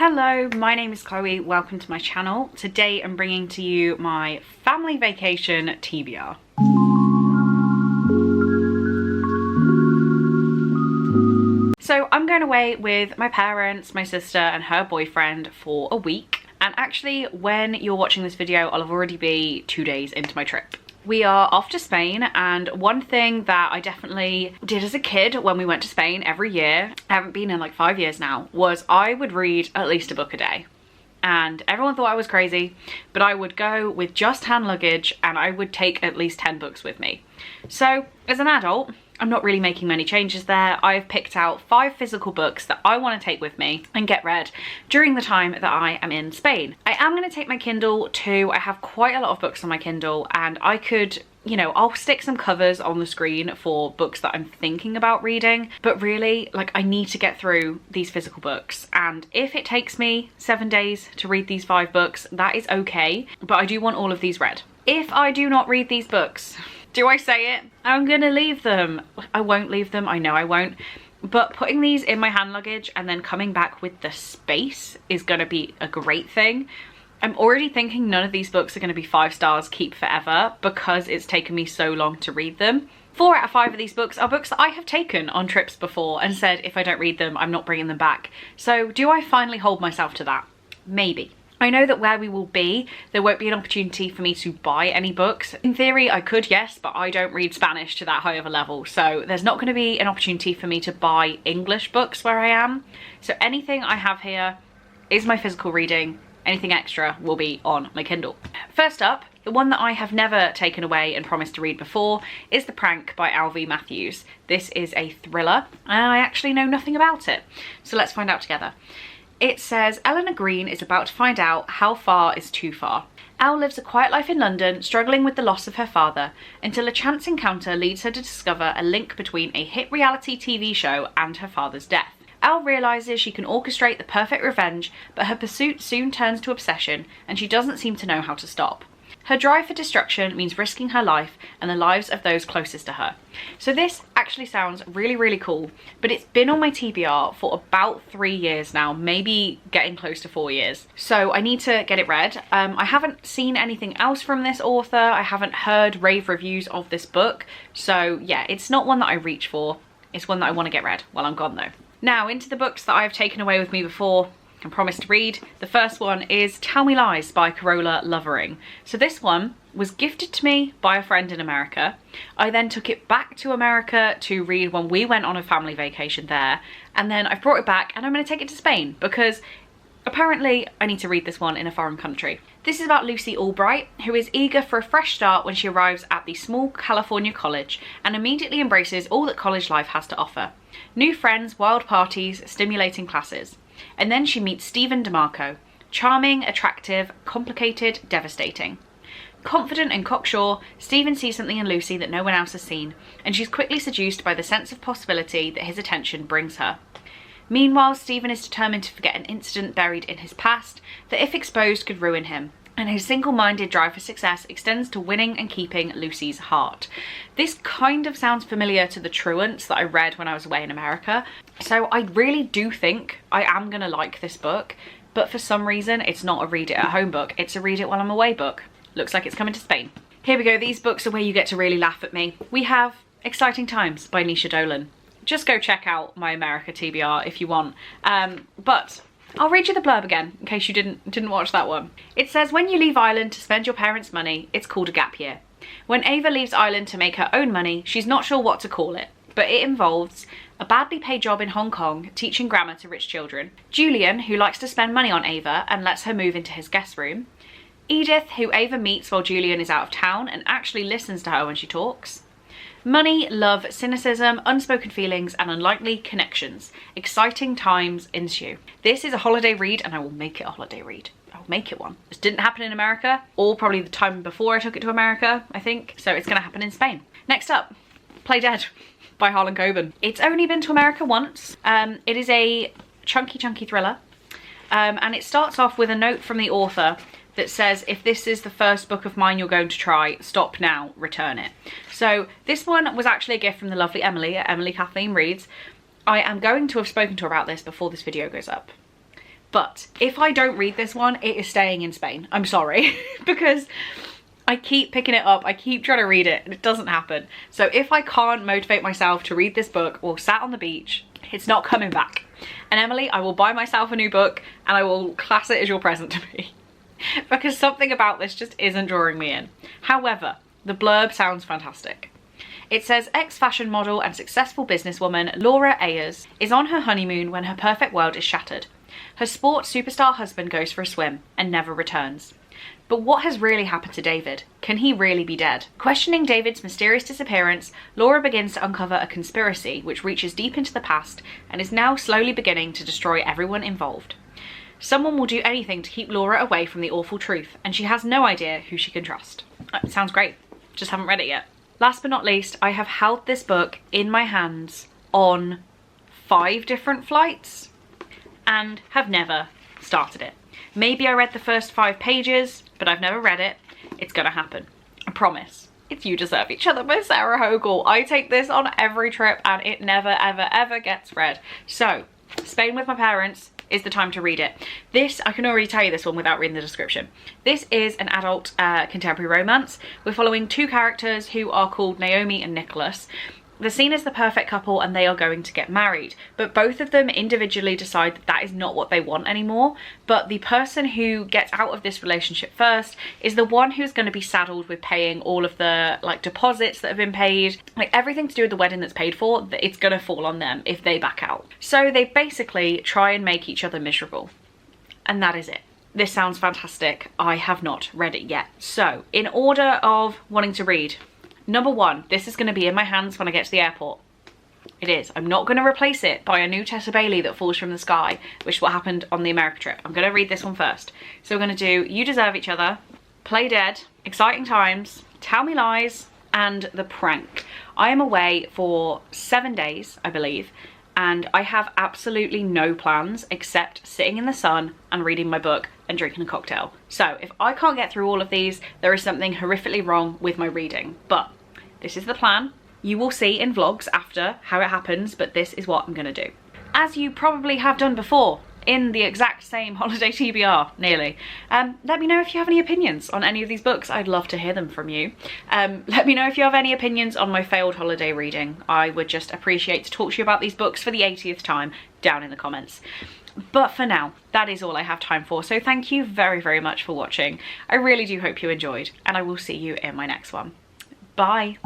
Hello, my name is Chloe. Welcome to my channel. Today I'm bringing to you my family vacation TBR. So I'm going away with my parents, my sister and her boyfriend for a week. And actually when you're watching this video, I'll already be 2 days into my trip. We are off to Spain, and one thing that I definitely did as a kid when we went to Spain every year, I haven't been in like 5 years now, was I would read at least a book a day. And everyone thought I was crazy, but I would go with just hand luggage and I would take at least 10 books with me. So as an adult, I'm not really making many changes there. I've picked out 5 physical books that I want to take with me and get read during the time that I am in Spain. I am going to take my Kindle too. I have quite a lot of books on my Kindle, and I could, you know, I'll stick some covers on the screen for books that I'm thinking about reading, but really, like, I need to get through these physical books. And if it takes me 7 days to read these 5 books, that is okay, but I do want all of these read. If I do not read these books, do I say it? I'm gonna leave them. I won't leave them, I know I won't. But putting these in my hand luggage and then coming back with the space is gonna be a great thing. I'm already thinking none of these books are gonna be 5 stars, keep forever, because it's taken me so long to read them. 4 out of 5 of these books are books that I have taken on trips before and said if I don't read them, I'm not bringing them back. So do I finally hold myself to that? Maybe. I know that where we will be, there won't be an opportunity for me to buy any books. In theory, I could, yes, but I don't read Spanish to that high of a level. So there's not going to be an opportunity for me to buy English books where I am. So anything I have here is my physical reading. Anything extra will be on my Kindle. First up, the one that I have never taken away and promised to read before is The Prank by L.V. Matthews. This is a thriller, and I actually know nothing about it. So let's find out together. It says, Eleanor Green is about to find out how far is too far. Elle lives a quiet life in London, struggling with the loss of her father, until a chance encounter leads her to discover a link between a hit reality TV show and her father's death. Elle realises she can orchestrate the perfect revenge, but her pursuit soon turns to obsession, and she doesn't seem to know how to stop. Her drive for destruction means risking her life and the lives of those closest to her. So this actually sounds really, really cool, but it's been on my TBR for about 3 years now, maybe getting close to 4 years. So I need to get it read. I haven't seen anything else from this author. I haven't heard rave reviews of this book. So yeah, it's not one that I reach for. It's one that I want to get read while I'm gone though. Now into the books that I've taken away with me before and promised to read. The first one is Tell Me Lies by Carola Lovering. So this one was gifted to me by a friend in America. I then took it back to America to read when we went on a family vacation there, and then I've brought it back and I'm going to take it to Spain because apparently I need to read this one in a foreign country. This is about Lucy Albright, who is eager for a fresh start when she arrives at the small California college and immediately embraces all that college life has to offer. New friends, wild parties, stimulating classes. And then she meets Stephen DeMarco. Charming, attractive, complicated, devastating. Confident and cocksure, Stephen sees something in Lucy that no one else has seen, and she's quickly seduced by the sense of possibility that his attention brings her. Meanwhile, Stephen is determined to forget an incident buried in his past that, if exposed, could ruin him, and his single-minded drive for success extends to winning and keeping Lucy's heart. This kind of sounds familiar to the truants that I read when I was away in America, so I really do think I am gonna like this book, but for some reason it's not a read it at home book, it's a read it while I'm away book. Looks like it's coming to Spain. Here we go, these books are where you get to really laugh at me. We have Exciting Times by Nisha Dolan. Just go check out my America TBR if you want, but I'll read you the blurb again in case you didn't watch that one. It says, when you leave Ireland to spend your parents' money, it's called a gap year. When Ava leaves Ireland to make her own money, she's not sure what to call it, but it involves a badly paid job in Hong Kong teaching grammar to rich children, Julian, who likes to spend money on Ava and lets her move into his guest room, Edith, who Ava meets while Julian is out of town and actually listens to her when she talks, money, love, cynicism, unspoken feelings, and unlikely connections. Exciting times ensue. This is a holiday read, and I will make it a holiday read. I'll make it one. This didn't happen in America, or probably the time before I took it to America, I think. So it's gonna happen in Spain. Next up, Play Dead by Harlan Coben. It's only been to America once. It is a chunky thriller. And it starts off with a note from the author that says, if this is the first book of mine you're going to try, stop now, return it. So this one was actually a gift from the lovely Emily at Emily Kathleen Reads. I am going to have spoken to her about this before this video goes up. But if I don't read this one, it is staying in Spain. I'm sorry, because I keep picking it up, I keep trying to read it, and it doesn't happen. So if I can't motivate myself to read this book or sat on the beach, it's not coming back. And Emily, I will buy myself a new book and I will class it as your present to me. Because something about this just isn't drawing me in. However, the blurb sounds fantastic. It says, ex-fashion model and successful businesswoman Laura Ayers is on her honeymoon when her perfect world is shattered. Her sports superstar husband goes for a swim and never returns. But what has really happened to David? Can he really be dead? Questioning David's mysterious disappearance, Laura begins to uncover a conspiracy which reaches deep into the past and is now slowly beginning to destroy everyone involved. Someone will do anything to keep Laura away from the awful truth, and she has no idea who she can trust. Sounds great, just haven't read it yet. Last but not least, I have held this book in my hands on 5 different flights and have never started it. Maybe I read the first 5 pages, but I've never read it. It's gonna happen. I promise. It's You Deserve Each Other by Sarah Hogle. I take this on every trip and it never, ever, ever gets read. So, Spain with my parents is the time to read it. This, I can already tell you this one without reading the description. This is an adult contemporary romance. We're following 2 characters who are called Naomi and Nicholas. They're seen as the perfect couple and they are going to get married, but both of them individually decide that that is not what they want anymore. But the person who gets out of this relationship first is the one who's going to be saddled with paying all of the deposits that have been paid, everything to do with the wedding that's paid for, that it's going to fall on them if they back out. So they basically try and make each other miserable, and that is it. This sounds fantastic. I have not read it yet. So in order of wanting to read, number 1, this is going to be in my hands when I get to the airport. It is. I'm not going to replace it by a new Tessa Bailey that falls from the sky, which is what happened on the America trip. I'm going to read this one first. So we're going to do You Deserve Each Other, Play Dead, Exciting Times, Tell Me Lies, and The Prank. I am away for 7 days, I believe, and I have absolutely no plans except sitting in the sun and reading my book and drinking a cocktail. So if I can't get through all of these, there is something horrifically wrong with my reading. But this is the plan. You will see in vlogs after how it happens, but this is what I'm gonna do. As you probably have done before, in the exact same holiday TBR, nearly. Let me know if you have any opinions on any of these books. I'd love to hear them from you. Let me know if you have any opinions on my failed holiday reading. I would just appreciate to talk to you about these books for the 80th time down in the comments. But for now, that is all I have time for. So thank you very, very much for watching. I really do hope you enjoyed, and I will see you in my next one. Bye.